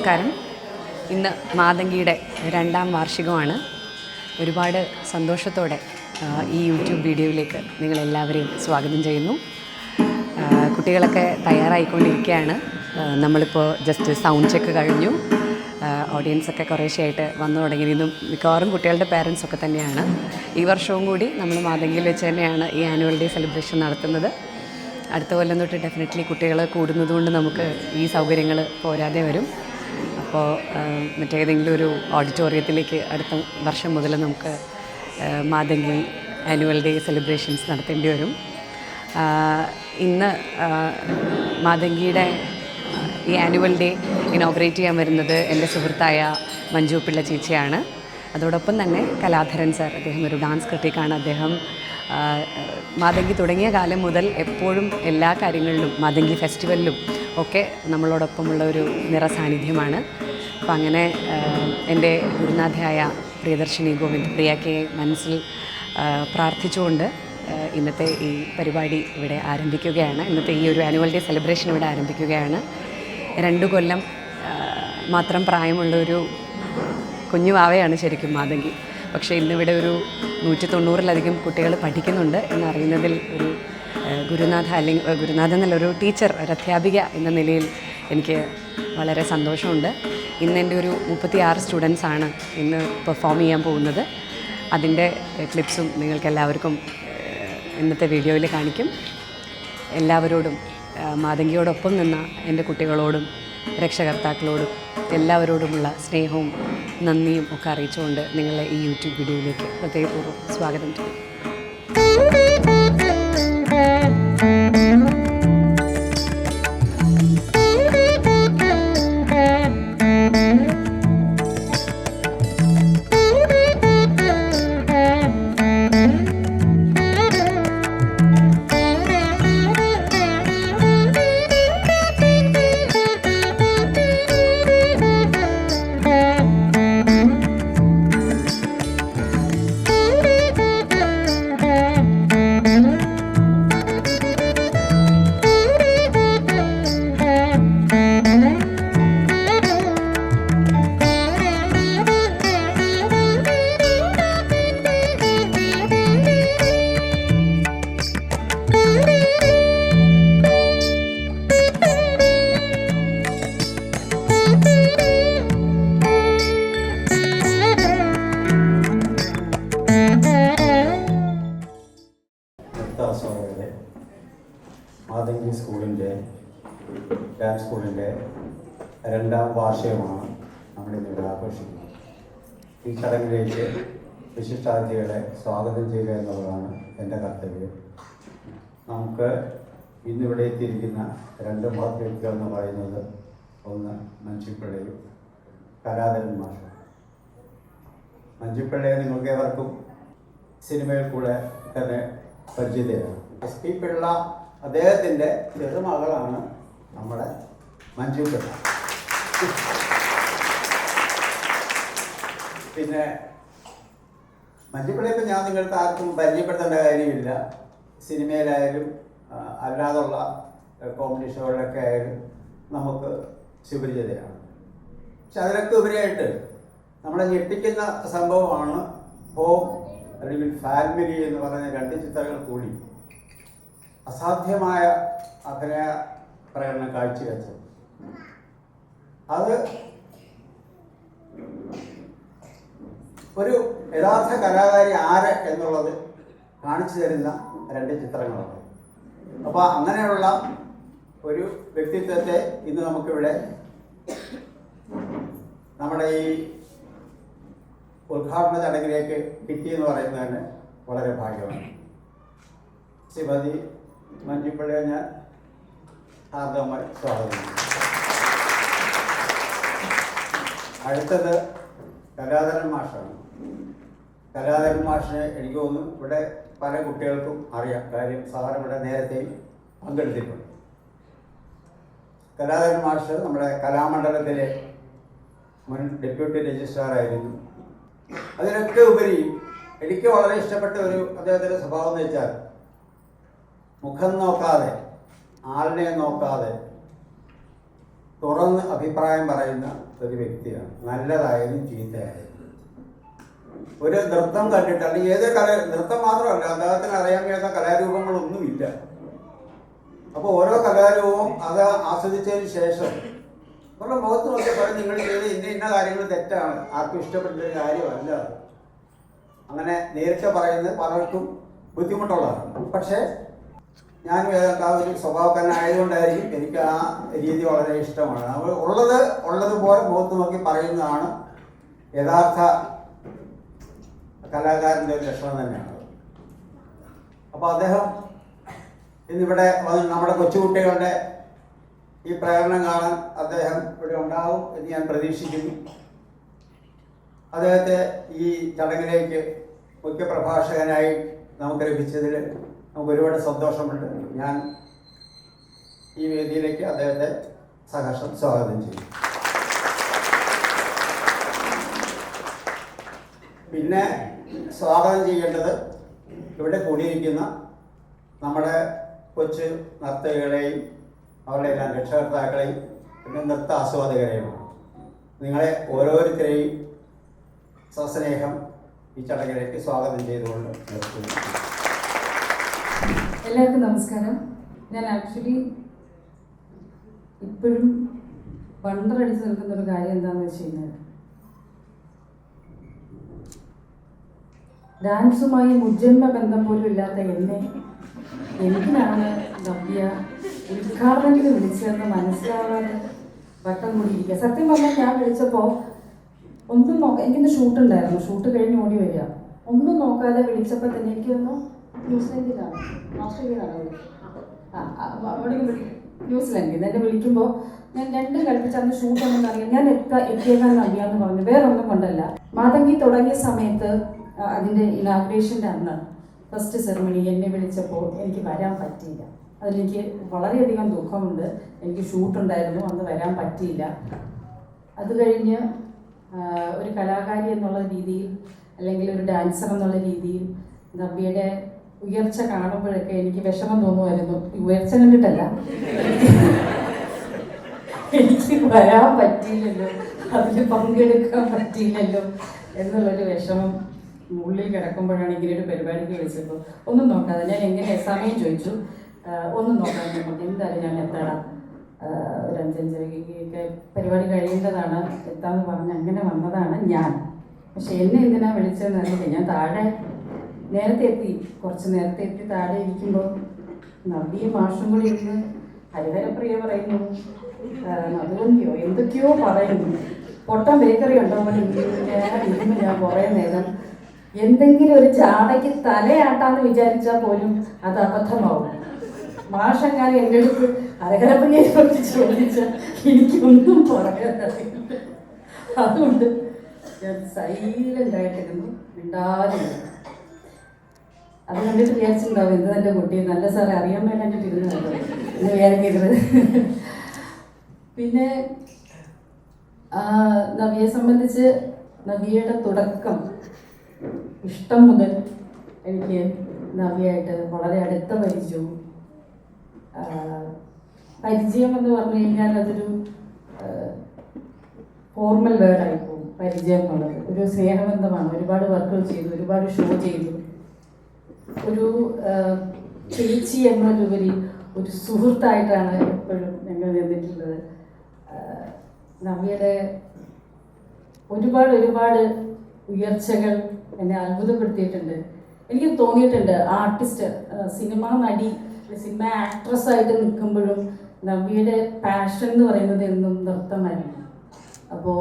നമസ്കാരം. ഇന്ന് മാതങ്കിയുടെ 2ാം വാർഷികമാണ്. ഒരുപാട് സന്തോഷത്തോടെ ഈ യൂട്യൂബ് വീഡിയോയിലേക്ക് നിങ്ങളെല്ലാവരെയും സ്വാഗതം ചെയ്യുന്നു. കുട്ടികളൊക്കെ തയ്യാറായിക്കൊണ്ടിരിക്കുകയാണ്. നമ്മളിപ്പോൾ ജസ്റ്റ് സൗണ്ട് ചെക്ക് കഴിഞ്ഞു. ഓഡിയൻസൊക്കെ കുറേശ്ശെയായിട്ട് വന്നു തുടങ്ങി. ഇന്നും മിക്കവാറും കുട്ടികളുടെ പേരൻസൊക്കെ തന്നെയാണ്. ഈ വർഷവും കൂടി നമ്മൾ മാതങ്കിയിൽ വെച്ച് തന്നെയാണ് ഈ ആനുവൽ ഡേ സെലിബ്രേഷൻ നടത്തുന്നത്. അടുത്ത കൊല്ലം തൊട്ട് ഡെഫിനറ്റ്ലി കുട്ടികൾ കൂടുന്നതുകൊണ്ട് നമുക്ക് ഈ സൗകര്യങ്ങൾ പോരാതെ വരും. അപ്പോൾ മറ്റേതെങ്കിലും ഒരു ഓഡിറ്റോറിയത്തിലേക്ക് അടുത്ത വർഷം മുതൽ നമുക്ക് മാതങ്കി ആനുവൽ ഡേ സെലിബ്രേഷൻസ് നടത്തേണ്ടി വരും. ഇന്ന് മാതങ്കിയുടെ ഈ ആനുവൽ ഡേ ഇനോഗ്രേറ്റ് ചെയ്യാൻ വരുന്നത് എൻ്റെ സുഹൃത്തായ മഞ്ജു പിള്ള ചേച്ചിയാണ്. അതോടൊപ്പം തന്നെ കലാധരൻ സാർ, അദ്ദേഹം ഒരു ഡാൻസ് ക്രിട്ടിക്കാണ്. അദ്ദേഹം മാതങ്കി തുടങ്ങിയ കാലം മുതൽ എപ്പോഴും എല്ലാ കാര്യങ്ങളിലും മാതങ്കി ഫെസ്റ്റിവലിലും ഒക്കെ നമ്മളോടൊപ്പമുള്ള ഒരു നിറസാന്നിധ്യമാണ്. അപ്പം അങ്ങനെ എൻ്റെ ഗുരുനാഥയായ പ്രിയദർശിനി ഗോവിന്ദ് പ്രിയയ്ക്ക് മനസ്സിൽ പ്രാർത്ഥിച്ചുകൊണ്ട് ഇന്നത്തെ ഈ പരിപാടി ഇവിടെ ആരംഭിക്കുകയാണ്. ഇന്നത്തെ ഈ ഒരു ആനുവൽ ഡേ സെലിബ്രേഷൻ ഇവിടെ ആരംഭിക്കുകയാണ്. 2 കൊല്ലം മാത്രം പ്രായമുള്ളൊരു കുഞ്ഞു വാവയാണ് ശരിക്കും മാതങ്കി. പക്ഷേ ഇന്നിവിടെ ഒരു 190-ലധികം കുട്ടികൾ പഠിക്കുന്നുണ്ട് എന്നറിയുന്നതിൽ ഒരു ഗുരുനാഥ എന്നല്ല, ഒരു ടീച്ചർ, ഒരു അധ്യാപിക എന്ന നിലയിൽ എനിക്ക് വളരെ സന്തോഷമുണ്ട്. ഇന്ന് എൻ്റെ ഒരു 36 സ്റ്റുഡൻസാണ് ഇന്ന് പെർഫോം ചെയ്യാൻ പോകുന്നത്. അതിൻ്റെ ക്ലിപ്സും നിങ്ങൾക്കെല്ലാവർക്കും ഇന്നത്തെ വീഡിയോയിൽ കാണിക്കും. എല്ലാവരോടും മാതങ്കിയോടൊപ്പം നിന്ന എൻ്റെ കുട്ടികളോടും രക്ഷകർത്താക്കളോടും എല്ലാവരോടുമുള്ള സ്നേഹവും നന്ദിയും ഒക്കെ അറിയിച്ചുകൊണ്ട് നിങ്ങളെ ഈ യൂട്യൂബ് വീഡിയോയിലേക്ക് ഹൃദയപൂർവ്വം സ്വാഗതം ചെയ്യും. മാതങ്കി സ്കൂളിൻ്റെ ഡാൻസ് സ്കൂളിൻ്റെ 2ാം വാർഷികമാണ് നമ്മളിന്നിവിടെ ആഘോഷിക്കുന്നത്. ഈ ചടങ്ങിലേക്ക് വിശിഷ്ടാതിഥികളെ സ്വാഗതം ചെയ്യുക എന്നുള്ളതാണ് എൻ്റെ കർത്തവ്യം. നമുക്ക് ഇന്നിവിടെ എത്തിയിരിക്കുന്ന 2 മഹത് വ്യക്തികൾ എന്ന് പറയുന്നത്, ഒന്ന് മഞ്ജുപിള്ളയും കലാധരൻ മാഷും. മഞ്ജുപിള്ളയെ നിങ്ങൾക്ക് ഏവർക്കും സിനിമയിൽ കൂടെ തന്നെ പരിചിതയാണ്. SP പിള്ള അദ്ദേഹത്തിൻ്റെ ചെറുമകളാണ് നമ്മുടെ മഞ്ജു പിള്ള. പിന്നെ മഞ്ജു പിള്ളയിപ്പോൾ ഞാൻ നിങ്ങൾക്ക് ആർക്കും പരിചയപ്പെടുത്തേണ്ട കാര്യമില്ല. സിനിമയിലായാലും അല്ലാതുള്ള കോമഡി ഷോകളിലൊക്കെ ആയാലും നമുക്ക് സുപരിചിതയാണ്. പക്ഷെ അതിനൊക്കെ ഉപരിയായിട്ട് നമ്മളെ ഞെട്ടിക്കുന്ന സംഭവമാണ് ഹോം അല്ലെങ്കിൽ ഫാമിലി എന്ന് പറയുന്ന 2 ചിത്രങ്ങൾ കൂടി അസാധ്യമായ അഭിനയ പ്രകടനം കാഴ്ചവെച്ചത്. അത് ഒരു യഥാർത്ഥ കലാകാരി ആര് എന്നുള്ളത് കാണിച്ചു തരുന്ന 2 ചിത്രങ്ങളാണ്. അപ്പോൾ അങ്ങനെയുള്ള ഒരു വ്യക്തിത്വത്തെ ഇന്ന് നമുക്കിവിടെ നമ്മുടെ ഈ ഉദ്ഘാടന ചടങ്ങിലേക്ക് കിട്ടിയെന്ന് പറയുന്നത് തന്നെ വളരെ ഭാഗ്യമാണ്. ശ്രീമതി മഞ്ജുപിള്ളയെ ഞാൻ ഹാർദവമായി സ്വാഗതം ചെയ്യുന്നു. അടുത്തത് കലാധരൻ മാഷാണ്. കലാധരൻ മാഷിനെ എനിക്ക് തോന്നുന്നു ഇവിടെ പല കുട്ടികൾക്കും അറിയാം. കാര്യം സാറ് ഇവിടെ നേരത്തെയും പങ്കെടുത്തിട്ടുണ്ട്. കലാധരൻ മാഷ് നമ്മുടെ കലാമണ്ഡലത്തിലെ മുൻ ഡെപ്യൂട്ടി രജിസ്ട്രാറായിരുന്നു. അതിനൊക്കെ ഉപരി എനിക്ക് വളരെ ഇഷ്ടപ്പെട്ട ഒരു അദ്ദേഹത്തിൻ്റെ സ്വഭാവം എന്ന് വെച്ചാൽ മുഖം നോക്കാതെ, ആളിനെ നോക്കാതെ തുറന്ന് അഭിപ്രായം പറയുന്ന ഒരു വ്യക്തിയാണ്, നല്ലതായാലും ചീത്തയായാലും. ഒരു നൃത്തം കണ്ടിട്ട്, അല്ലെങ്കിൽ ഏത് നൃത്തം മാത്രമല്ല, അദ്ദേഹത്തിന് അറിയാൻ കഴിയാത്ത കലാരൂപങ്ങളൊന്നുമില്ല. അപ്പോൾ ഓരോ കലാരൂപവും അത് ആസ്വദിച്ചതിന് ശേഷം അവരുടെ മുഖത്ത് നോക്കി പറയും, നിങ്ങൾ ചെയ്ത് ഇന്ന കാര്യങ്ങൾ തെറ്റാണ്, ആർക്കും ഇഷ്ടപ്പെട്ടൊരു കാര്യമല്ല. അങ്ങനെ നേരിട്ട് പറയുന്നത് പലർക്കും ബുദ്ധിമുട്ടുള്ളതാണ്. പക്ഷേ ഞാനും ഏതാണ്ട് ആ ഒരു സ്വഭാവക്കാരനായതുകൊണ്ടായിരിക്കും എനിക്ക് ആ രീതി വളരെ ഇഷ്ടമാണ്. നമ്മൾ ഉള്ളതുപോലെ മുഖത്ത് നോക്കി പറയുന്നതാണ് യഥാർത്ഥ കലാകാരൻ്റെ ഒരു ലക്ഷണം തന്നെയാണ്. അപ്പോൾ അദ്ദേഹം ഇന്നിവിടെ നമ്മുടെ കൊച്ചുകുട്ടികളുടെ ഈ പ്രകടനം കാണാൻ അദ്ദേഹം ഇവിടെ ഉണ്ടാവും എന്ന് ഞാൻ പ്രതീക്ഷിക്കുന്നു. അദ്ദേഹത്തെ ഈ ചടങ്ങിലേക്ക് മുഖ്യപ്രഭാഷകനായി നമുക്ക് ലഭിച്ചതിൽ നമുക്ക് ഒരുപാട് സന്തോഷമുണ്ട്. ഞാൻ ഈ വേദിയിലേക്ക് അദ്ദേഹത്തെ സഹർഷം സ്വാഗതം ചെയ്യും. പിന്നെ സ്വാഗതം ചെയ്യേണ്ടത് ഇവിടെ കൂടിയിരിക്കുന്ന നമ്മുടെ കൊച്ചു നർത്തകികളെയും അവരുടെ എല്ലാം രക്ഷകർത്താക്കളെയും പിന്നെ നൃത്ത ആസ്വാദകരെയുമാണ്. നിങ്ങളെ ഓരോരുത്തരെയും സസ്നേഹം ഈ ചടങ്ങിലേക്ക് സ്വാഗതം ചെയ്തുകൊണ്ട് നിർത്തുന്നു. എല്ലാവർക്കും നമസ്കാരം. ഞാൻ ആക്ച്വലി ഇപ്പോഴും വണ്ടറടിച്ച് നിൽക്കുന്ന ഒരു കാര്യം എന്താണെന്ന് വെച്ച് കഴിഞ്ഞാൽ, ഡാൻസുമായി മുജ്ജന്മ ബന്ധം പോലും ഇല്ലാത്ത എന്നെ എന്തിനാണ് നവ്യ ഉദ്ഘാടനത്തിന് വിളിച്ചതെന്ന് മനസ്സിലാവാതെ വട്ടം കൂടിയിരിക്കുക. സത്യം പറഞ്ഞാൽ ഞാൻ വിളിച്ചപ്പോൾ ഒന്നും എനിക്കിന്ന് ഷൂട്ടുണ്ടായിരുന്നു. ഷൂട്ട് കഴിഞ്ഞ് ഓടി വരിക, ഒന്നും നോക്കാതെ വിളിച്ചപ്പോൾ തന്നെ എനിക്ക് തോന്നുന്നു ന്യൂസിലൻഡിലാണ്, ഓസ്ട്രേലിയയിലാണ് അവിടെ ന്യൂസിലൻഡിൽ എന്നെ വിളിക്കുമ്പോൾ ഞാൻ രണ്ടും കൽപ്പിച്ച് അന്ന് ഷൂട്ടൊന്നും അറിയാം. ഞാൻ എത്തിയേക്കാൻ അറിയാമെന്ന് പറഞ്ഞു, വേറെ ഒന്നും കൊണ്ടല്ല. മാതങ്കി തുടങ്ങിയ സമയത്ത് അതിൻ്റെ ഇനാഗ്രേഷൻ്റെ അന്ന് ഫസ്റ്റ് സെറമണി എന്നെ വിളിച്ചപ്പോൾ എനിക്ക് വരാൻ പറ്റിയില്ല. അതിലെനിക്ക് വളരെയധികം ദുഃഖമുണ്ട്. എനിക്ക് ഷൂട്ടുണ്ടായിരുന്നു, അന്ന് വരാൻ പറ്റിയില്ല. അത് കഴിഞ്ഞ് ഒരു കലാകാരി എന്നുള്ള രീതിയിൽ അല്ലെങ്കിൽ ഒരു ഡാൻസർ എന്നുള്ള രീതിയിൽ നവ്യയുടെ ഉയർച്ച കാണുമ്പോഴൊക്കെ എനിക്ക് വിഷമം തോന്നുമായിരുന്നു. ഉയർച്ച കണ്ടിട്ടല്ല, എനിക്ക് വരാൻ പറ്റിയില്ലല്ലോ, അതിൽ പങ്കെടുക്കാൻ പറ്റിയില്ലല്ലോ എന്നുള്ളൊരു വിഷമം ഉള്ളിൽ കിടക്കുമ്പോഴാണ് ഇങ്ങനെ ഒരു പരിപാടിക്ക് വിളിച്ചപ്പോൾ ഒന്നും നോക്കാതെ ഞാൻ എങ്ങനെ സമയം ചോദിച്ചു. ഒന്നും നോക്കാതെ എന്തായാലും ഞാൻ എത്തണം, ഒരു 5:30 പരിപാടി കഴിയേണ്ടതാണ്, എത്താമെന്ന് പറഞ്ഞ് അങ്ങനെ വന്നതാണ് ഞാൻ. പക്ഷെ എന്നെ എന്തിനാ വിളിച്ചതെന്ന് അറിയില്ല. ഞാൻ താഴെ നേരത്തെ എത്തി, കുറച്ച് നേരത്തെ എത്തി താഴെ ഇരിക്കുമ്പോൾ നവ്യയും മാഷും കൂടി ഇരുന്ന് ഹരിഹരപ്രിയ പറയുന്നു, നടുവന്തിയോ എന്തൊക്കെയോ പറയുന്നു. പൊട്ടൻ ബേക്കറി ഉണ്ടോ ഇരുന്ന് ഞാൻ കുറേ നേരം എന്തെങ്കിലും ഒരു ചാടയ്ക്ക് തലയാട്ടാന്ന് വിചാരിച്ചാൽ പോലും അത് അബദ്ധമാവും. മാഷെങ്ങാനും എൻ്റെ അടുത്ത് ഹരിഹരപ്രിയയെ കുറിച്ച് ചോദിച്ചാൽ എനിക്കൊന്നും പറയാനറിയില്ല. അതുകൊണ്ട് ഞാൻ സൈലൻ്റായിട്ടിരുന്നു, മിണ്ടാതിരുന്നു. അത് കണ്ടിട്ട് വിചാരിച്ചിട്ടുണ്ടാവും എന്ത് എൻ്റെ കുട്ടി നല്ല സാറെ അറിയാൻ വേണ്ടിയിട്ട് ഇരുന്നല്ലോ എന്ന് വിചാരിക്കരുത്. പിന്നെ നവ്യയെ സംബന്ധിച്ച് നവ്യയുടെ തുടക്കം ഇഷ്ടം മുതൽ എനിക്ക് നവ്യയായിട്ട് വളരെ അടുത്ത പരിചയം എന്ന് പറഞ്ഞു കഴിഞ്ഞാൽ അതൊരു ഫോർമൽ വേർഡായി പോകും. പരിചയം എന്നുള്ളത് ഒരു സ്നേഹബന്ധമാണ്. ഒരുപാട് വർക്കുകൾ ചെയ്തു, ഒരുപാട് ഷോ ചെയ്തു. ഒരു ചേച്ചി എന്നതിലുപരി ഒരു സുഹൃത്തായിട്ടാണ് എപ്പോഴും ഞങ്ങൾ നിന്നിട്ടുള്ളത്. നവ്യയുടെ ഒരുപാട് ഉയർച്ചകൾ എന്നെ അത്ഭുതപ്പെടുത്തിയിട്ടുണ്ട്. എനിക്ക് തോന്നിയിട്ടുണ്ട് ആർട്ടിസ്റ്റ്, സിനിമാ നടി, സിനിമ ആക്ട്രസ്സായിട്ട് നിൽക്കുമ്പോഴും നവ്യയുടെ പാഷൻ എന്ന് പറയുന്നത് എന്നും നൃത്തമായിരുന്നു. അപ്പോൾ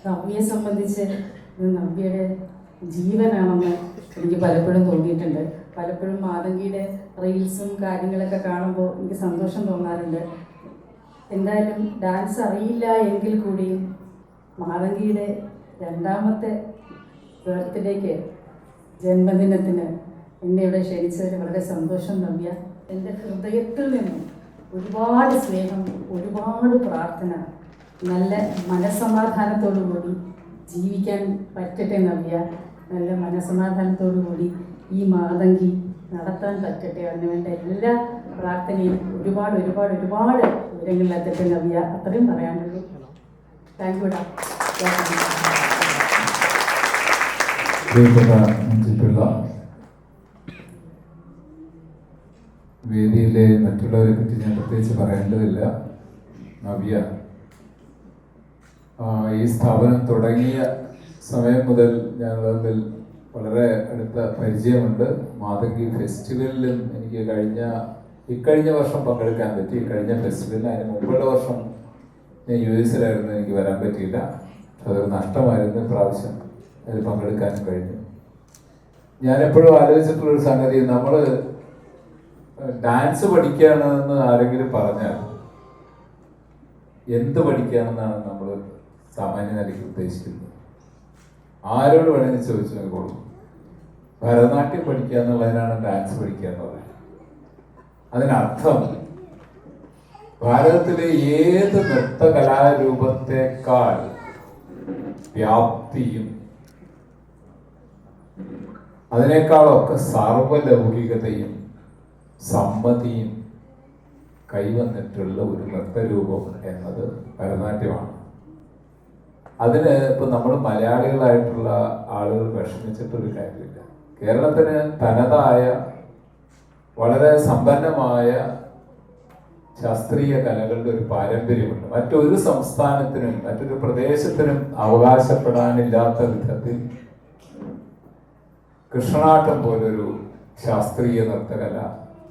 നവ്യയെ സംബന്ധിച്ച് നവ്യയുടെ ജീവനാണെന്ന് എനിക്ക് പലപ്പോഴും തോന്നിയിട്ടുണ്ട്. പലപ്പോഴും മാതങ്കിയുടെ റീൽസും കാര്യങ്ങളൊക്കെ കാണുമ്പോൾ എനിക്ക് സന്തോഷം തോന്നാറുണ്ട്. എന്തായാലും ഡാൻസ് അറിയില്ല എങ്കിൽ കൂടിയും മാതങ്കിയുടെ 2ാമത്തെ ബർത്ത്ഡേക്ക് ജന്മദിനത്തിന് എന്നെ ഇവിടെ ക്ഷണിച്ചതിൽ വളരെ സന്തോഷം നവ്യ. എൻ്റെ ഹൃദയത്തിൽ നിന്നും ഒരുപാട് സ്നേഹം, ഒരുപാട് പ്രാർത്ഥന, നല്ല മനസ്സമാധാനത്തോടു കൂടി ജീവിക്കാൻ പറ്റട്ടെ നവ്യ. നല്ല മനസ്സമാധാനത്തോടു കൂടി ഈ മാതങ്കി നടത്താൻ പറ്റട്ടെ. അതിനുവേണ്ട എല്ലാ പ്രാർത്ഥനയും ഒരുപാട് ഒരുപാട് ഒരുപാട് ഉയരങ്ങളിലെത്തിട്ട് നവ്യ. അത്രയും പറയാനുള്ളൂ. Thank you. പ്രിയപ്പെട്ട മഞ്ജുപിള്ള, വേദിയിലെ മറ്റുള്ളവരെ പറ്റി ഞാൻ പ്രത്യേകിച്ച് പറയേണ്ടതില്ല. നവ്യ ഈ സ്ഥാപനം തുടങ്ങിയ സമയം മുതൽ ഞങ്ങൾ തമ്മിൽ വളരെ അടുത്ത പരിചയമുണ്ട്. മാതങ്കി ഫെസ്റ്റിവലിലും എനിക്ക് ഇക്കഴിഞ്ഞ വർഷം പങ്കെടുക്കാൻ പറ്റി. ഇക്കഴിഞ്ഞ ഫെസ്റ്റിവലിന് അതിന് മുമ്പുള്ള വർഷം ഞാൻ US-ലായിരുന്നു, എനിക്ക് വരാൻ പറ്റിയില്ല. അതൊരു നഷ്ടമായിരുന്നു. പ്രാവശ്യം അതിൽ പങ്കെടുക്കാനും കഴിഞ്ഞു. ഞാൻ എപ്പോഴും ആലോചിച്ചിട്ടുള്ളൊരു സംഗതി, നമ്മൾ ഡാൻസ് പഠിക്കുകയാണെന്ന് ആരെങ്കിലും പറഞ്ഞാൽ എന്ത് പഠിക്കുകയാണെന്നാണ് നമ്മൾ സാമാന്യ നിലയ്ക്ക് ഉദ്ദേശിക്കുന്നത്. ആരോട് വേണമെങ്കിൽ ചോദിച്ചു നോക്കോളൂ. ഭരതനാട്യം പഠിക്കുക എന്നുള്ളതിനാണ് ഡാൻസ് പഠിക്കുക എന്ന് പറയുന്നത്. അതിനർത്ഥം ഭാരതത്തിലെ ഏത് നൃത്ത കലാരൂപത്തെക്കാൾ വ്യാപ്തിയും അതിനേക്കാളൊക്കെ സാർവലൗകികതയും സമ്മതിയും കൈവന്നിട്ടുള്ള ഒരു നൃത്തരൂപം എന്നത് ഭരതനാട്യമാണ്. അതിന് ഇപ്പം നമ്മൾ മലയാളികളായിട്ടുള്ള ആളുകൾ വിഷമിച്ചിട്ടൊരു കാര്യമില്ല. കേരളത്തിന് തനതായ വളരെ സമ്പന്നമായ ശാസ്ത്രീയ കലകളുടെ ഒരു പാരമ്പര്യമുണ്ട്. മറ്റൊരു സംസ്ഥാനത്തിനും മറ്റൊരു പ്രദേശത്തിനും അവകാശപ്പെടാനില്ലാത്ത വിധത്തിൽ കൃഷ്ണനാട്ടം പോലൊരു ശാസ്ത്രീയ നൃത്തകല,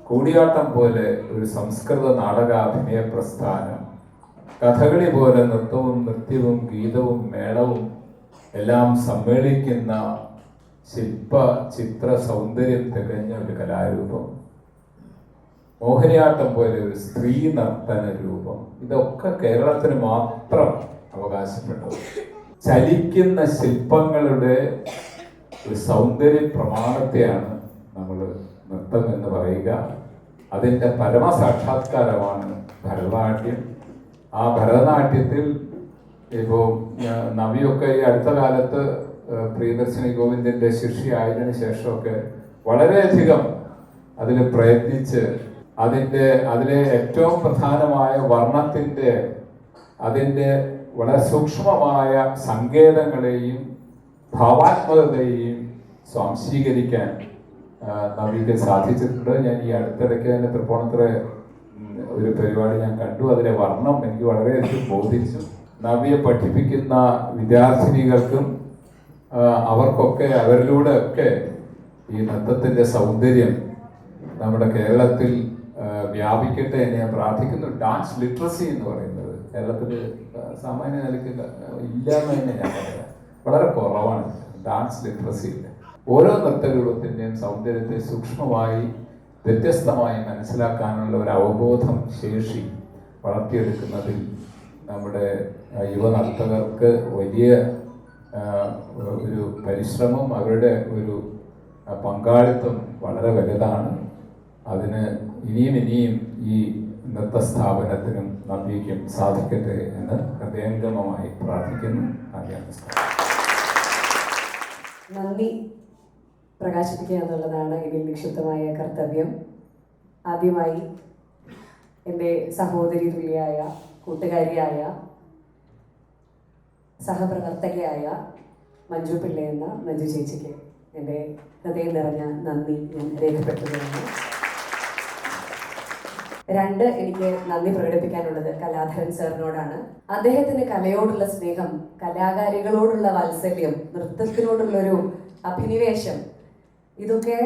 കൂടിയാട്ടം പോലെ ഒരു സംസ്കൃത നാടകാഭിനയ പ്രസ്ഥാനം, കഥകളി പോലെ നൃത്തവും നൃത്യവും ഗീതവും മേളവും എല്ലാം സമ്മേളിക്കുന്ന ശില്പ ചിത്ര സൗന്ദര്യം തികഞ്ഞ ഒരു കലാരൂപം, മോഹിനിയാട്ടം പോലെ ഒരു സ്ത്രീ നർത്തന രൂപം, ഇതൊക്കെ കേരളത്തിന് മാത്രം അവകാശപ്പെട്ടത്. ചലിക്കുന്ന ശില്പങ്ങളുടെ ഒരു സൗന്ദര്യ പ്രമാണത്തെയാണ് നമ്മൾ നൃത്തം എന്ന് പറയുക. അതിൻ്റെ പരമസാക്ഷാത്കാരമാണ് ഭരതനാട്യം. ആ ഭരതനാട്യത്തിൽ ഇപ്പോൾ നവിയൊക്കെ ഈ അടുത്ത കാലത്ത് പ്രിയദർശിനി ഗോവിന്ദൻ്റെ ശിഷ്യയായതിനു ശേഷമൊക്കെ വളരെയധികം അതിൽ പ്രയത്നിച്ച് അതിലെ ഏറ്റവും പ്രധാനമായ വർണ്ണത്തിൻ്റെ അതിൻ്റെ വളരെ സൂക്ഷ്മമായ സങ്കേതങ്ങളെയും ഭാവാത്മകതയെയും സ്വാംശീകരിക്കാൻ നവിക്ക് സാധിച്ചിട്ടുണ്ട്. ഞാൻ ഈ അടുത്തിടയ്ക്ക് തന്നെ തൃപ്പൂണിത്തുറ ഒരു പരിപാടി ഞാൻ കണ്ടു. അതിലെ വർണ്ണം എനിക്ക് വളരെയധികം ബോധിച്ചു. നവിയെ പഠിപ്പിക്കുന്ന വിദ്യാർത്ഥിനികൾക്കും അവർക്കൊക്കെ അവരിലൂടെ ഒക്കെ ഈ നൃത്തത്തിൻ്റെ സൗന്ദര്യം നമ്മുടെ കേരളത്തിൽ വ്യാപിക്കട്ടെ എന്ന് ഞാൻ പ്രാർത്ഥിക്കുന്നു. ഡാൻസ് ലിറ്ററസി എന്ന് പറയുന്നത് കേരളത്തിൽ സാമാന്യ നിലയ്ക്ക് ഇല്ല എന്ന് തന്നെ ഞാൻ പറയാം. വളരെ കുറവാണ് ഡാൻസ് ലിറ്ററസി. ഓരോ നൃത്തരൂപത്തിൻ്റെയും സൗന്ദര്യത്തെ സൂക്ഷ്മമായി വ്യത്യസ്തമായി മനസ്സിലാക്കാനുള്ള ഒരു അവബോധം ശേഷി വളർത്തിയെടുക്കുന്നതിൽ നമ്മുടെ യുവനർത്തകർക്ക് വലിയ ഒരു പരിശ്രമം, അവരുടെ ഒരു പങ്കാളിത്തം വളരെ വലുതാണ്. അതിന് ഇനിയും ഈ നൃത്ത സ്ഥാപനത്തിനും നവ്യയ്ക്കും സാധിക്കട്ടെ എന്ന് ഹൃദയംഗമമായി പ്രാർത്ഥിക്കുന്നു. നന്ദി പ്രകാശിപ്പിക്കുക എന്നുള്ളതാണ് ഇതിൽ നിക്ഷിപ്തമായ കർത്തവ്യം. ആദ്യമായി എൻ്റെ സഹോദരി തുല്യായ കൂട്ടുകാരിയായ സഹപ്രവർത്തകയായ മഞ്ജു പിള്ള എന്ന മഞ്ജു ചേച്ചിക്ക് എൻ്റെ ഹൃദയം നിറഞ്ഞ നന്ദി ഞാൻ രേഖപ്പെടുത്തുകയാണ്. രണ്ട്, എനിക്ക് നന്ദി പ്രകടിപ്പിക്കാനുള്ളത് കലാധരൻ സാറിനോടാണ്. അദ്ദേഹത്തിന് കലയോടുള്ള സ്നേഹം, കലാകാരികളോടുള്ള വാത്സല്യം, നൃത്തത്തിനോടുള്ളൊരു അഭിനിവേശം, ഇതൊക്കെ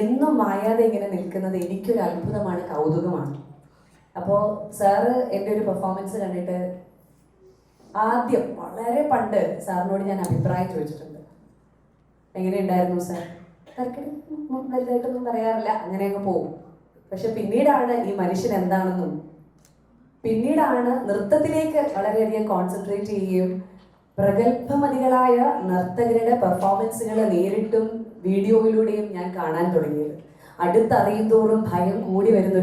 എന്നും മായാതെ ഇങ്ങനെ നിൽക്കുന്നത് എനിക്കൊരു അത്ഭുതമാണ്, കൗതുകമാണ്. അപ്പോൾ സാറ് എൻ്റെ ഒരു പെർഫോമൻസ് കണ്ടിട്ട് ആദ്യം വളരെ പണ്ട് സാറിനോട് ഞാൻ അഭിപ്രായം ചോദിച്ചിട്ടുണ്ട്. എങ്ങനെയുണ്ടായിരുന്നു സാർ? വലുതായിട്ടൊന്നും പറയാറില്ല, അങ്ങനെയൊക്കെ പോകും. പക്ഷെ പിന്നീടാണ് ഈ മനുഷ്യൻ എന്താണെന്നും പിന്നീടാണ് നൃത്തത്തിലേക്ക് വളരെയധികം കോൺസെൻട്രേറ്റ് ചെയ്യുകയും പ്രഗത്ഭമതികളായ നർത്തകരുടെ പെർഫോമൻസുകൾ നേരിട്ടും വീഡിയോയിലൂടെയും ഞാൻ കാണാൻ തുടങ്ങിയത്. അടുത്തറിയും തോറും ഭയം കൂടി വരുന്ന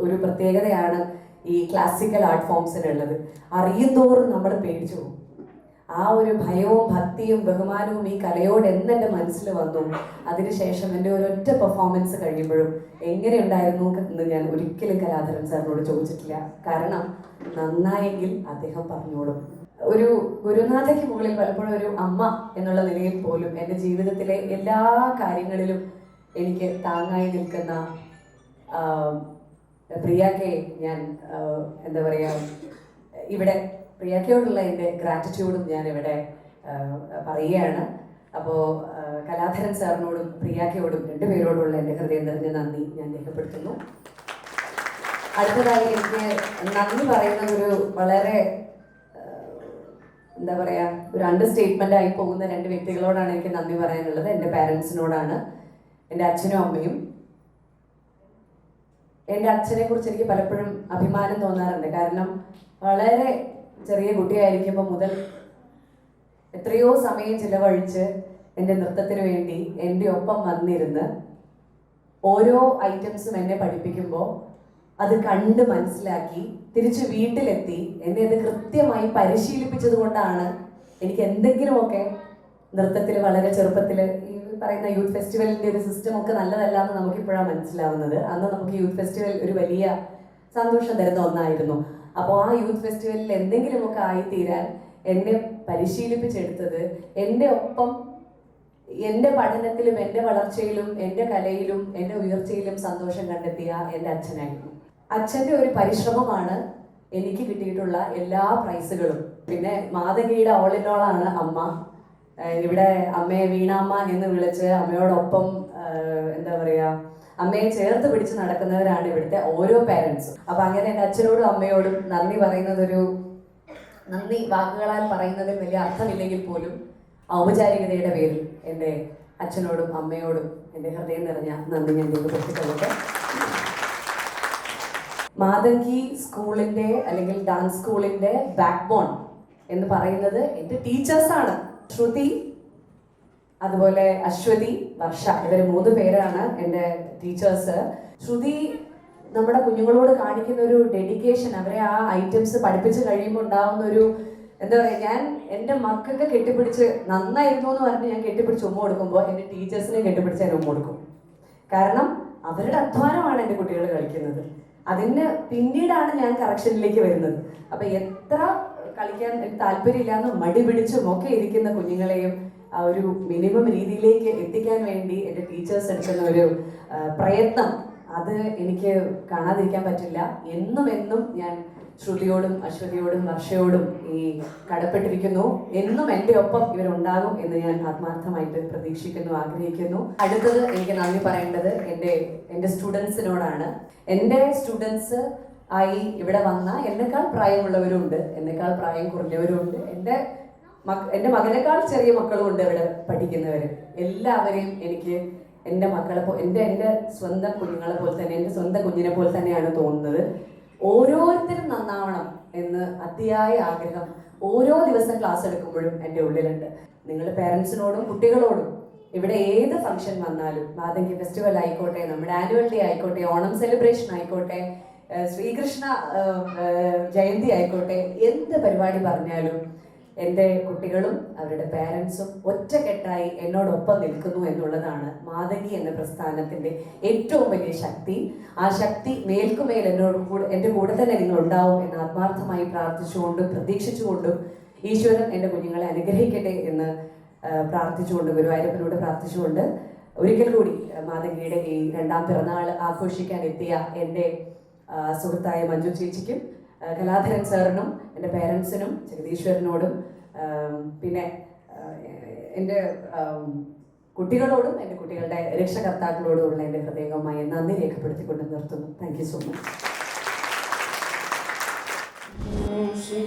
ഒരു പ്രത്യേകതയാണ് ഈ ക്ലാസിക്കൽ ആർട്ട് ഫോംസിനുള്ളത്. അറിയും തോറും നമ്മൾ പേടിച്ചു പോകും. ആ ഒരു ഭയവും ഭക്തിയും ബഹുമാനവും ഈ കലയോട് എന്നെൻ്റെ മനസ്സിൽ വന്നു. അതിനുശേഷം എൻ്റെ ഒരൊറ്റ പെർഫോമൻസ് കഴിയുമ്പോഴും എങ്ങനെയുണ്ടായിരുന്നു എന്ന് ഞാൻ ഒരിക്കലും കലാധരൻ സാറിനോട് ചോദിച്ചിട്ടില്ല. കാരണം നന്നായെങ്കിൽ അദ്ദേഹം പറഞ്ഞോളും. ഒരു ഗുരുനാഥയ്ക്ക് മുകളിൽ പലപ്പോഴും ഒരു അമ്മ എന്നുള്ള നിലയിൽ പോലും എൻ്റെ ജീവിതത്തിലെ എല്ലാ കാര്യങ്ങളിലും എനിക്ക് താങ്ങായി നിൽക്കുന്ന പ്രിയയെ ഞാൻ എന്താ പറയുക, ഇവിടെ പ്രിയക്കയോടുള്ള എൻ്റെ ഗ്രാറ്റിറ്റ്യൂഡും ഞാൻ ഇവിടെ പറയുകയാണ്. അപ്പോൾ കലാധരൻ സാറിനോടും പ്രിയക്കയോടും രണ്ടുപേരോടുള്ള എൻ്റെ ഹൃദയം നിറഞ്ഞ നന്ദി ഞാൻ രേഖപ്പെടുത്തുന്നു. അടുത്തതായി എനിക്ക് നന്ദി പറയുന്നത് ഒരു വളരെ എന്താ പറയുക, ഒരു അണ്ടർസ്റ്റേറ്റ്മെൻ്റ് ആയി പോകുന്ന രണ്ട് വ്യക്തികളോടാണ് എനിക്ക് നന്ദി പറയാനുള്ളത്. എൻ്റെ പാരൻസിനോടാണ്, എൻ്റെ അച്ഛനും അമ്മയും. എൻ്റെ അച്ഛനെ കുറിച്ച് എനിക്ക് പലപ്പോഴും അഭിമാനം തോന്നാറുണ്ട്. കാരണം വളരെ ചെറിയ കുട്ടിയായിരിക്കുമ്പോൾ മുതൽ എത്രയോ സമയം ചിലവഴിച്ച് എൻ്റെ നൃത്തത്തിന് വേണ്ടി എൻ്റെ ഒപ്പം വന്നിരുന്ന് ഓരോ ഐറ്റംസും എന്നെ പഠിപ്പിക്കുമ്പോൾ അത് കണ്ട് മനസ്സിലാക്കി തിരിച്ച് വീട്ടിലെത്തി എന്നെ അത് കൃത്യമായി പരിശീലിപ്പിച്ചത് കൊണ്ടാണ് എനിക്ക് എന്തെങ്കിലുമൊക്കെ നൃത്തത്തിൽ വളരെ ചെറുപ്പത്തിൽ ഈ പറയുന്ന യൂത്ത് ഫെസ്റ്റിവലിൻ്റെ ഒരു സിസ്റ്റം ഒക്കെ നല്ലതല്ല എന്ന് നമുക്കിപ്പോഴാണ് മനസ്സിലാവുന്നത്. അന്ന് നമുക്ക് യൂത്ത് ഫെസ്റ്റിവൽ ഒരു വലിയ സന്തോഷം തരുന്ന ഒന്നായിരുന്നു. അപ്പോൾ ആ യൂത്ത് ഫെസ്റ്റിവലിൽ എന്തെങ്കിലുമൊക്കെ ആയിത്തീരാൻ എന്നെ പരിശീലിപ്പിച്ചെടുത്തത് എൻ്റെ ഒപ്പം എൻ്റെ പഠനത്തിലും എൻ്റെ വളർച്ചയിലും എൻ്റെ കലയിലും എൻ്റെ ഉയർച്ചയിലും സന്തോഷം കണ്ടെത്തിയ എൻ്റെ അച്ഛനായിരുന്നു. അച്ഛൻ്റെ ഒരു പരിശ്രമമാണ് എനിക്ക് കിട്ടിയിട്ടുള്ള എല്ലാ പ്രൈസുകളും. പിന്നെ മാതങ്കിയുടെ ഓൾ ഇൻ ഓൾ ആണ് അമ്മ. ഇവിടെ അമ്മയെ വീണാമ്മ എന്ന് വിളിച്ച് അമ്മയോടൊപ്പം എന്താ പറയുക, അമ്മയെ ചേർത്ത് പിടിച്ച് നടക്കുന്നവരാണ് ഇവിടുത്തെ ഓരോ പാരൻസും. അപ്പം അങ്ങനെ എൻ്റെ അച്ഛനോടും അമ്മയോടും നന്ദി പറയുന്നതൊരു നന്ദി വാക്കുകളാൽ പറയുന്നതിൽ വലിയ അർത്ഥമില്ലെങ്കിൽ പോലും ഔപചാരികതയുടെ പേരിൽ എൻ്റെ അച്ഛനോടും അമ്മയോടും എൻ്റെ ഹൃദയം നിറഞ്ഞ നന്ദി ഞാൻ രേഖപ്പെടുത്തിക്കൊള്ളട്ടെ. മാതങ്കി സ്കൂളിൻ്റെ അല്ലെങ്കിൽ ഡാൻസ് സ്കൂളിൻ്റെ ബാക്ക് ബോൺ എന്ന് പറയുന്നത് എൻ്റെ ടീച്ചേഴ്സാണ്. ശ്രുതി, അതുപോലെ അശ്വതി, വർഷ, ഇവർ 3 പേരാണ് എൻ്റെ ടീച്ചേഴ്സ്. ശ്രുതി നമ്മുടെ കുഞ്ഞുങ്ങളോട് കാണിക്കുന്ന ഒരു ഡെഡിക്കേഷൻ, അവരെ ആ ഐറ്റംസ് പഠിപ്പിച്ച് കഴിയുമ്പോൾ ഉണ്ടാകുന്ന ഒരു എന്താ പറയുക, ഞാൻ എൻ്റെ മക്കൾക്ക് കെട്ടിപ്പിടിച്ച് നന്നായിരുന്നു എന്ന് പറഞ്ഞ് ഞാൻ കെട്ടിപ്പിടിച്ച് ഉമ്മ കൊടുക്കുമ്പോൾ എൻ്റെ ടീച്ചേഴ്സിനെ കെട്ടിപ്പിടിച്ച് ഞാൻ ഉമ്മ കൊടുക്കും. കാരണം അവരുടെ അധ്വാനമാണ് എൻ്റെ കുട്ടികൾ കളിക്കുന്നത്. അതിന് പിന്നീടാണ് ഞാൻ കറക്ഷനിലേക്ക് വരുന്നത്. അപ്പം എത്ര കളിക്കാൻ താല്പര്യമില്ലാന്ന് മടി പിടിച്ചും ഒക്കെ ഇരിക്കുന്ന കുഞ്ഞുങ്ങളെയും ആ ഒരു മിനിമം രീതിയിലേക്ക് എത്തിക്കാൻ വേണ്ടി എൻ്റെ ടീച്ചേഴ്സ് എടുക്കുന്ന ഒരു പ്രയത്നം, അത് എനിക്ക് കാണാതിരിക്കാൻ പറ്റില്ല. എന്നും ഞാൻ ശ്രുതിയോടും അശ്വതിയോടും വർഷയോടും ഈ കടപ്പെട്ടിരിക്കുന്നു. എന്നും എൻ്റെ ഒപ്പം ഇവരുണ്ടാകും എന്ന് ഞാൻ ആത്മാർത്ഥമായിട്ട് പ്രതീക്ഷിക്കുന്നു, ആഗ്രഹിക്കുന്നു. അടുത്തത് എനിക്ക് നന്ദി പറയേണ്ടത് എൻ്റെ സ്റ്റുഡൻസിനോടാണ്. എൻ്റെ സ്റ്റുഡൻസ് ആയി ഇവിടെ വന്ന എന്നെക്കാൾ പ്രായമുള്ളവരുണ്ട്, എന്നെക്കാൾ പ്രായം കുറഞ്ഞവരുണ്ട്, എൻ്റെ മകനേക്കാൾ ചെറിയ മക്കളും ഉണ്ട് ഇവിടെ പഠിക്കുന്നവർ. എല്ലാവരെയും എനിക്ക് എൻ്റെ മക്കളെ എൻ്റെ സ്വന്തം കുഞ്ഞുങ്ങളെ പോലെ തന്നെ, എൻ്റെ സ്വന്തം കുഞ്ഞിനെ പോലെ തന്നെയാണ് തോന്നുന്നത്. ഓരോരുത്തരും നന്നാവണം എന്ന് അതിയായ ആഗ്രഹം ഓരോ ദിവസം ക്ലാസ് എടുക്കുമ്പോഴും എൻ്റെ ഉള്ളിലുണ്ട്. നിങ്ങൾ പേരൻസിനോടും കുട്ടികളോടും ഇവിടെ ഏത് ഫംഗ്ഷൻ വന്നാലും, മാതങ്കി ഫെസ്റ്റിവൽ ആയിക്കോട്ടെ, നമ്മുടെ ആനുവൽ ഡേ ആയിക്കോട്ടെ, ഓണം സെലിബ്രേഷൻ ആയിക്കോട്ടെ, ശ്രീകൃഷ്ണ ജയന്തി ആയിക്കോട്ടെ, എന്ത് പരിപാടി പറഞ്ഞാലും എൻ്റെ കുട്ടികളും അവരുടെ പേരൻസും ഒറ്റക്കെട്ടായി എന്നോടൊപ്പം നിൽക്കുന്നു എന്നുള്ളതാണ് മാതങ്കി എന്ന പ്രസ്ഥാനത്തിൻ്റെ ഏറ്റവും വലിയ ശക്തി. ആ ശക്തി മേൽക്കുമേൽ എൻ്റെ കൂടെ തന്നെ നിങ്ങൾ ഉണ്ടാവും എന്ന് ആത്മാർത്ഥമായി പ്രാർത്ഥിച്ചുകൊണ്ടും പ്രതീക്ഷിച്ചുകൊണ്ടും ഈശ്വരൻ എൻ്റെ കുഞ്ഞുങ്ങളെ അനുഗ്രഹിക്കട്ടെ എന്ന് പ്രാർത്ഥിച്ചുകൊണ്ട്, ഗുരുവായൂരപ്പനോട് പ്രാർത്ഥിച്ചുകൊണ്ട്, ഒരിക്കൽ കൂടി മാതങ്കിയുടെ ഈ 2ാം പിറന്നാൾ ആഘോഷിക്കാൻ എത്തിയ എൻ്റെ സുഹൃത്തായ മഞ്ജു ചേച്ചിക്കും, കലാധരൻ സാറിനും, എൻ്റെ പേരൻസിനും, ജഗദീശ്വരനോടും, പിന്നെ എൻ്റെ കുട്ടികളോടും എൻ്റെ കുട്ടികളുടെ രക്ഷകർത്താക്കളോടുമുള്ള എൻ്റെ ഹൃദയമായ നന്ദി രേഖപ്പെടുത്തിക്കൊണ്ട് നിർത്തുന്നു. Thank you so much. Shri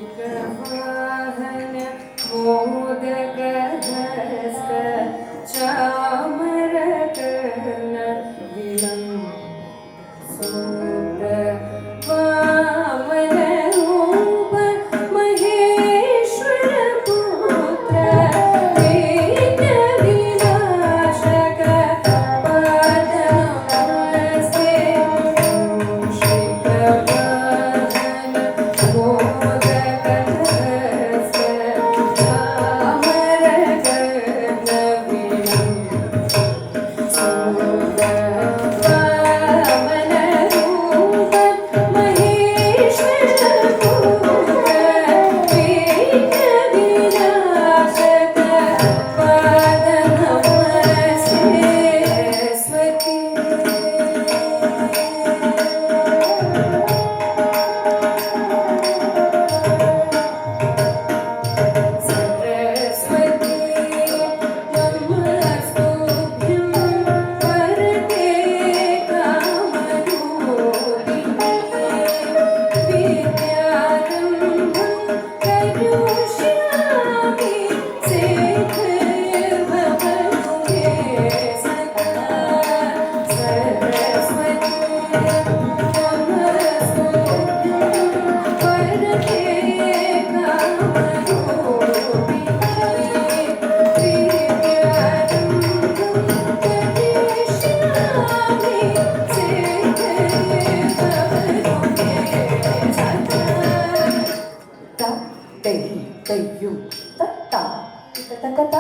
കിട്ടത്തക്കത്ത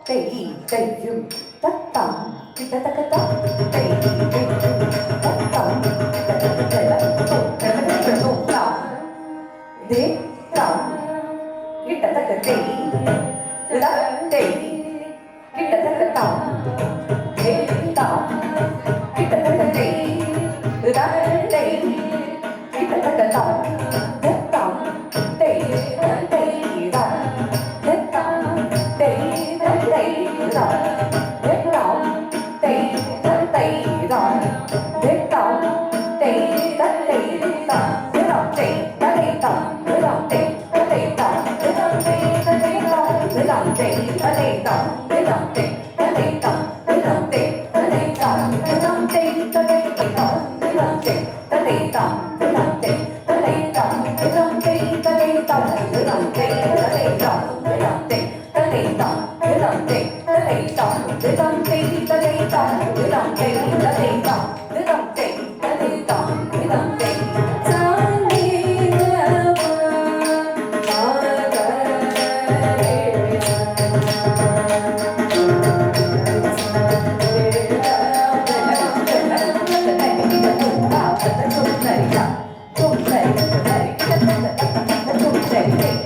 തെയ് തെയ്യും തത്താം കിട്ടത്തക്കത്ത തെയ് തെയ്യും തത്താം കിട്ടത്തക്ക തെയ് തെയ് കിട്ടത്തക്കത്ത കിട്ടത്തക്ക തെയ് തെയ് കിട്ടത്തക്കത്ത Thank you.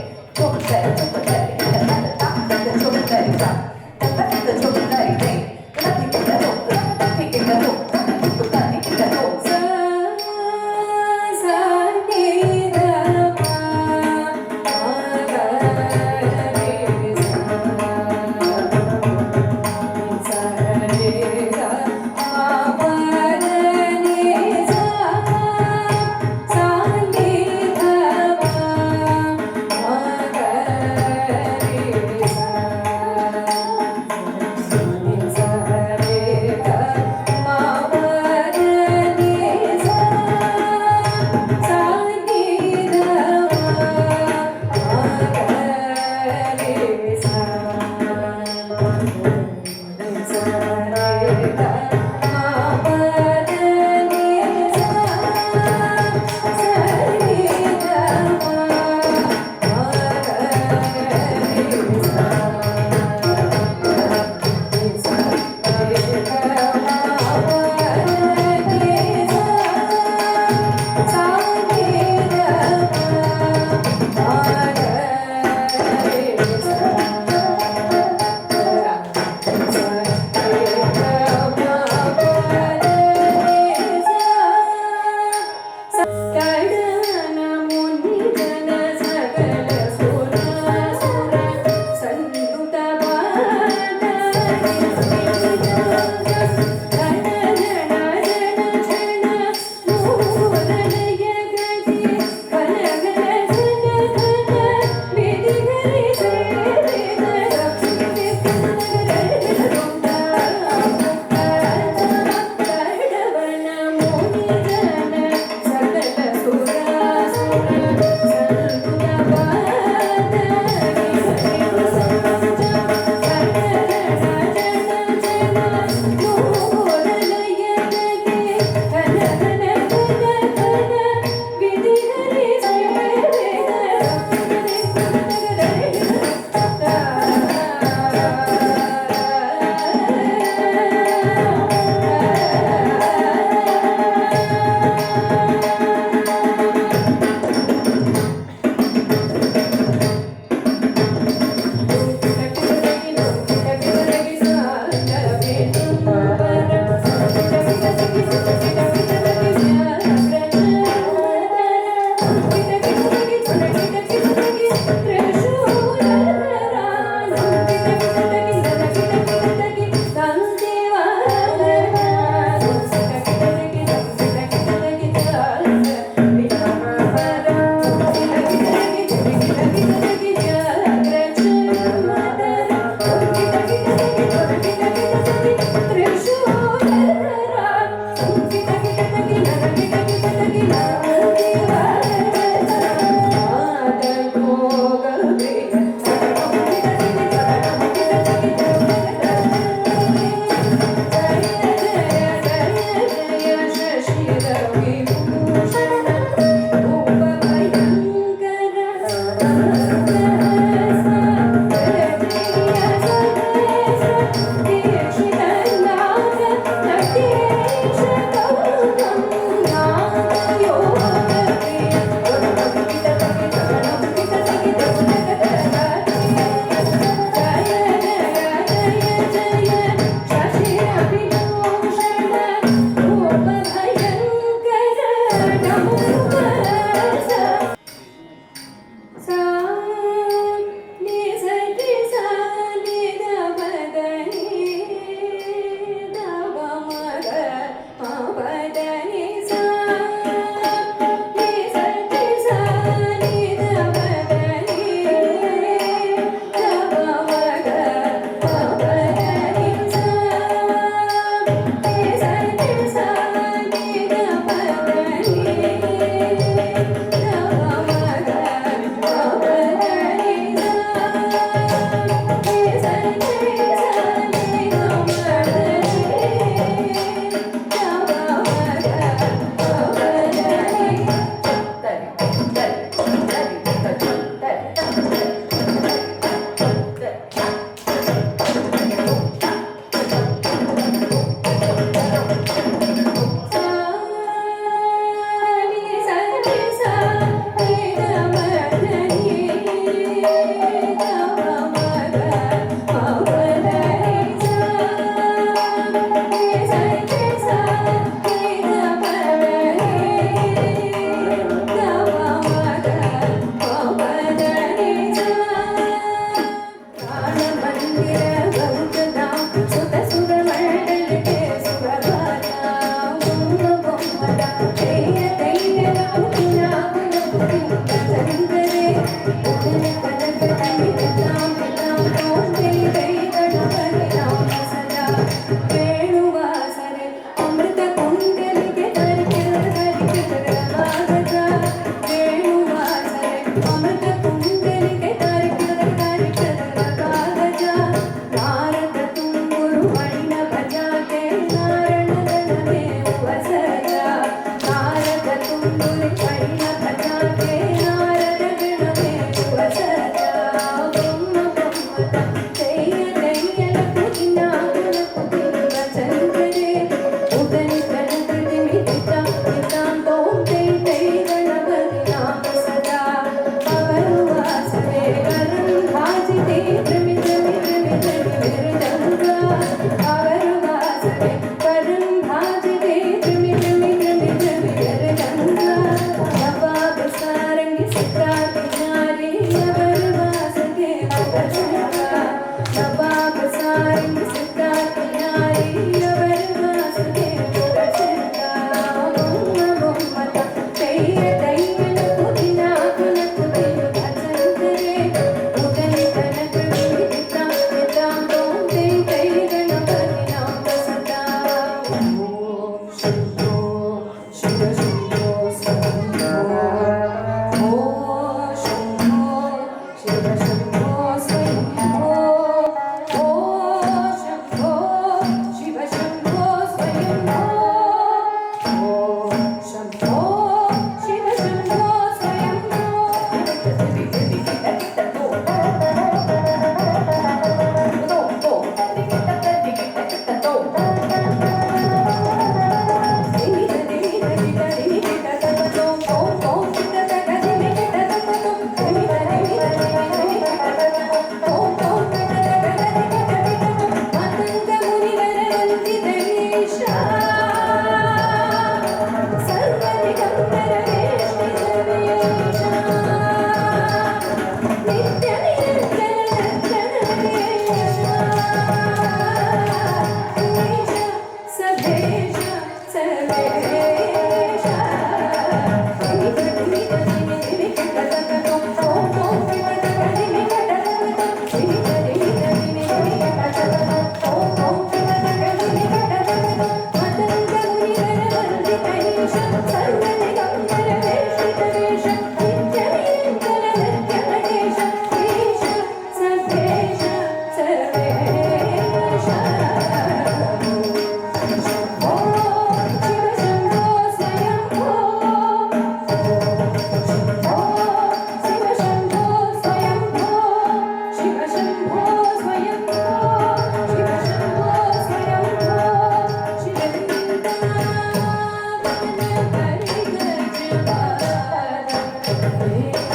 Yeah.